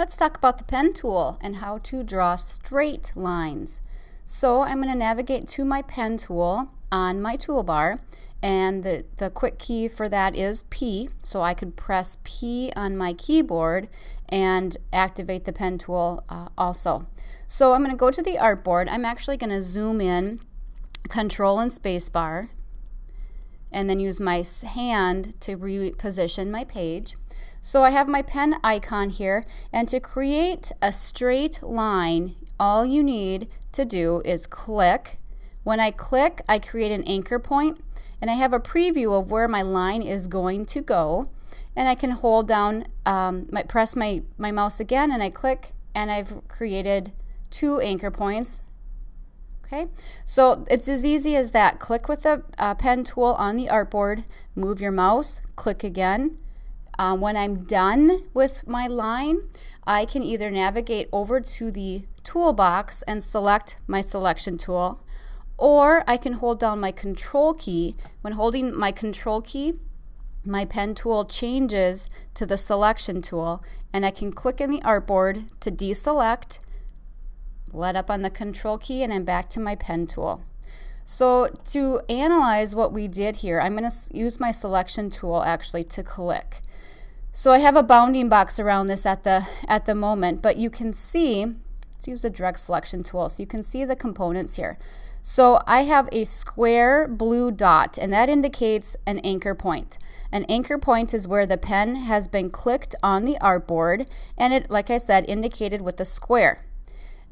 Let's talk about the pen tool and how to draw straight lines. So I'm going to navigate to my pen tool on my toolbar, and the quick key for that is P, so I could press P on my keyboard and activate the pen tool also. So I'm going to go to the artboard. I'm actually going to zoom in, Control and Spacebar, and then use my hand to reposition my page. So I have my pen icon here, and to create a straight line, all you need to do is click. When I click, I create an anchor point, and I have a preview of where my line is going to go. And I can hold down, press my mouse again, and I click, and I've created 2 anchor points. Okay, so it's as easy as that. Click with the pen tool on the artboard, move your mouse, click again. When I'm done with my line, I can either navigate over to the toolbox and select my selection tool, or I can hold down my control key. When holding my control key, my pen tool changes to the selection tool, and I can click in the artboard to deselect, let up on the control key, and I'm back to my pen tool. So to analyze what we did here, I'm going to use my selection tool actually to click. So I have a bounding box around this at the moment, but you can see, let's use the direct selection tool so you can see the components here. So I have a square blue dot, and that indicates an anchor point. An anchor point is where the pen has been clicked on the artboard, and it, like I said, indicated with a square.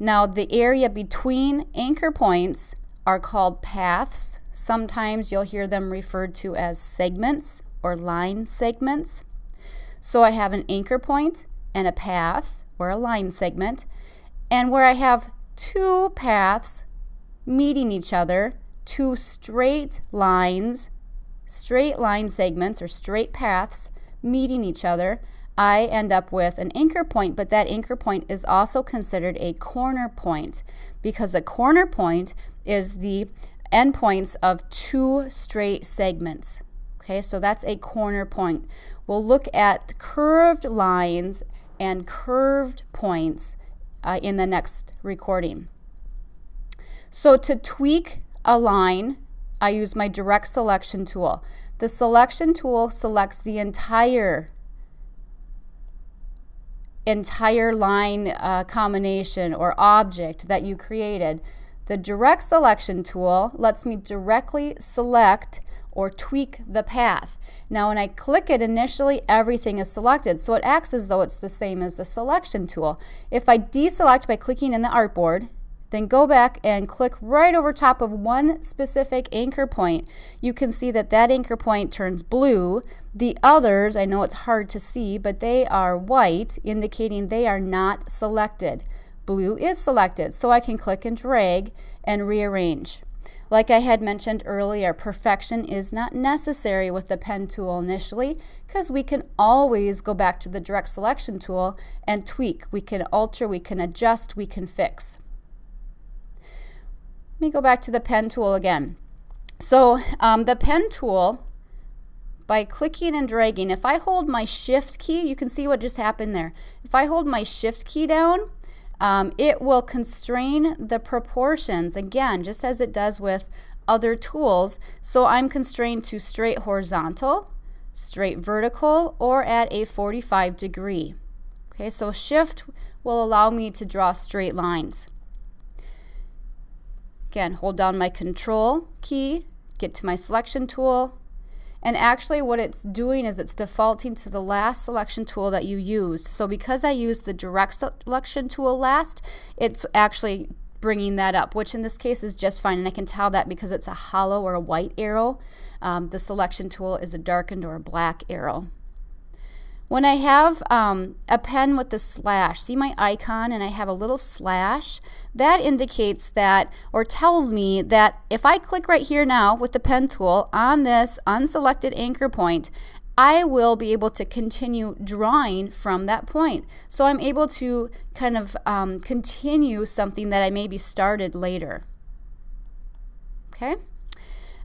Now the area between anchor points are called paths. Sometimes you'll hear them referred to as segments or line segments. So I have an anchor point and a path or a line segment, and where I have 2 paths meeting each other, 2 straight line segments or straight paths meeting each other, I end up with an anchor point, but that anchor point is also considered a corner point because a corner point is the endpoints of 2 straight segments. Okay, so that's a corner point. We'll look at curved lines and curved points in the next recording. So to tweak a line, I use my direct selection tool. The selection tool selects the entire line combination or object that you created. The direct selection tool lets me directly select or tweak the path. Now when I click it, initially everything is selected, so it acts as though it's the same as the selection tool. If I deselect by clicking in the artboard, then go back and click right over top of one specific anchor point, you can see that that anchor point turns blue. The others, I know it's hard to see, but they are white, indicating they are not selected. Blue is selected, so I can click and drag and rearrange. Like I had mentioned earlier, perfection is not necessary with the pen tool initially because we can always go back to the direct selection tool and tweak. We can alter, we can adjust, we can fix. Let me go back to the pen tool again. So the pen tool, by clicking and dragging, if I hold my shift key, you can see what just happened there. If I hold my shift key down, it will constrain the proportions, again, just as it does with other tools. So I'm constrained to straight horizontal, straight vertical, or at a 45 degree. Okay, so shift will allow me to draw straight lines. Again, hold down my control key, get to my selection tool, and actually what it's doing is it's defaulting to the last selection tool that you used. So because I used the direct selection tool last, it's actually bringing that up, which in this case is just fine, and I can tell that because it's a hollow or a white arrow. The selection tool is a darkened or a black arrow. When I have a pen with the slash, see my icon and I have a little slash, that indicates that, or tells me that if I click right here now with the pen tool on this unselected anchor point, I will be able to continue drawing from that point. So I'm able to kind of continue something that I maybe started later. Okay?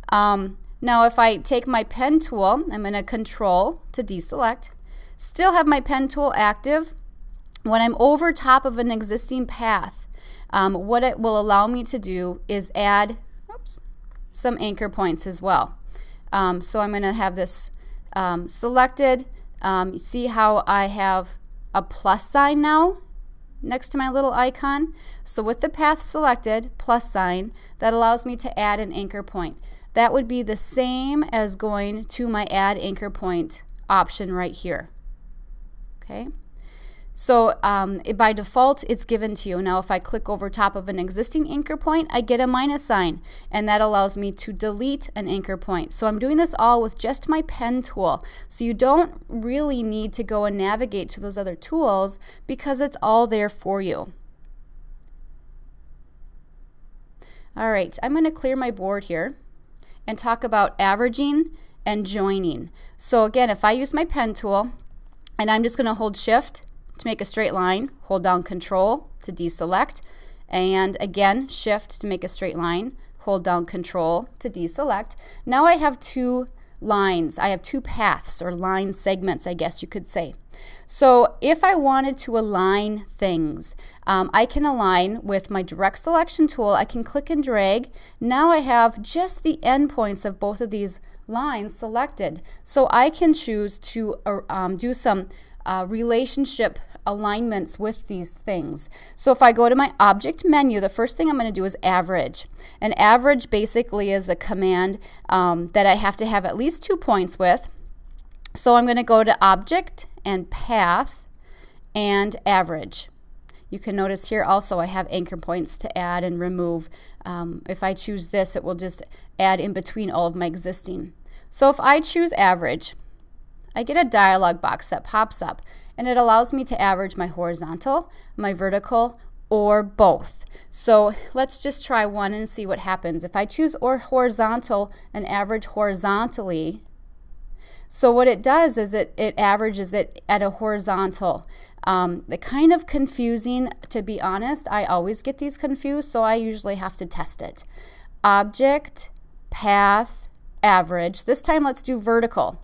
Now if I take my pen tool, I'm going to control to deselect. Still have my pen tool active, when I'm over top of an existing path, what it will allow me to do is add some anchor points as well. So I'm going to have this selected. See how I have a plus sign now next to my little icon? So with the path selected, plus sign, that allows me to add an anchor point. That would be the same as going to my add anchor point option right here. Okay. So by default, it's given to you. Now if I click over top of an existing anchor point, I get a minus sign, and that allows me to delete an anchor point. So I'm doing this all with just my pen tool. So you don't really need to go and navigate to those other tools because it's all there for you. All right, I'm going to clear my board here and talk about averaging and joining. So again, if I use my pen tool and I'm just going to hold Shift to make a straight line, hold down Control to deselect, and again Shift to make a straight line, hold down Control to deselect. Now I have two lines. I have two paths, or line segments, I guess you could say. So if I wanted to align things, I can align with my direct selection tool. I can click and drag. Now I have just the endpoints of both of these lines selected. So I can choose to do some relationship alignments with these things. So if I go to my object menu, the first thing I'm going to do is average. And average basically is a command that I have to have at least 2 points with. So I'm going to go to object and path and average. You can notice here also I have anchor points to add and remove. If I choose this, it will just add in between all of my existing. So if I choose average, I get a dialog box that pops up, and it allows me to average my horizontal, my vertical, or both. So let's just try one and see what happens. If I choose horizontal and average horizontally, so what it does is it averages it at a horizontal. They're kind of confusing, to be honest. I always get these confused, so I usually have to test it. Object, path, average. This time let's do vertical.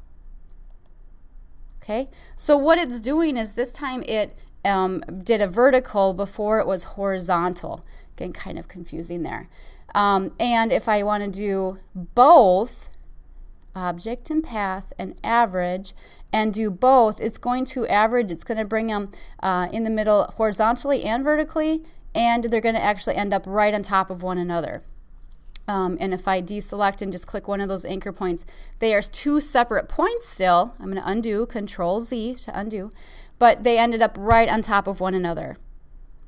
Okay, so what it's doing is this time it did a vertical before it was horizontal. Again, kind of confusing there. And if I want to do both, object and path and average, and do both, it's going to average, it's going to bring them in the middle horizontally and vertically, and they're going to actually end up right on top of one another. And if I deselect and just click one of those anchor points, they are two separate points still. I'm going to undo, Control Z to undo, but they ended up right on top of one another.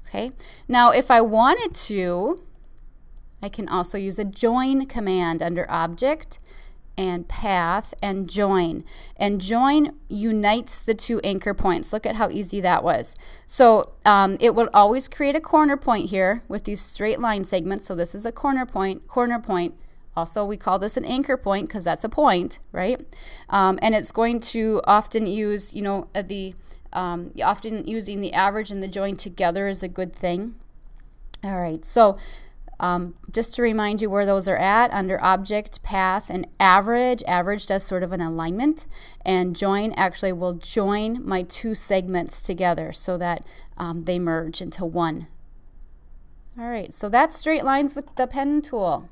Okay. Now if I wanted to, I can also use a join command under object and path and join. And join unites the two anchor points. Look at how easy that was. So it will always create a corner point here with these straight line segments. So this is a corner point, corner point. Also, we call this an anchor point because that's a point, right? And it's going to often use, you know, often using the average and the join together is a good thing. All right, so just to remind you where those are at, under object, path, and average. Average does sort of an alignment, and join actually will join my two segments together so that they merge into one. All right, so that's straight lines with the pen tool.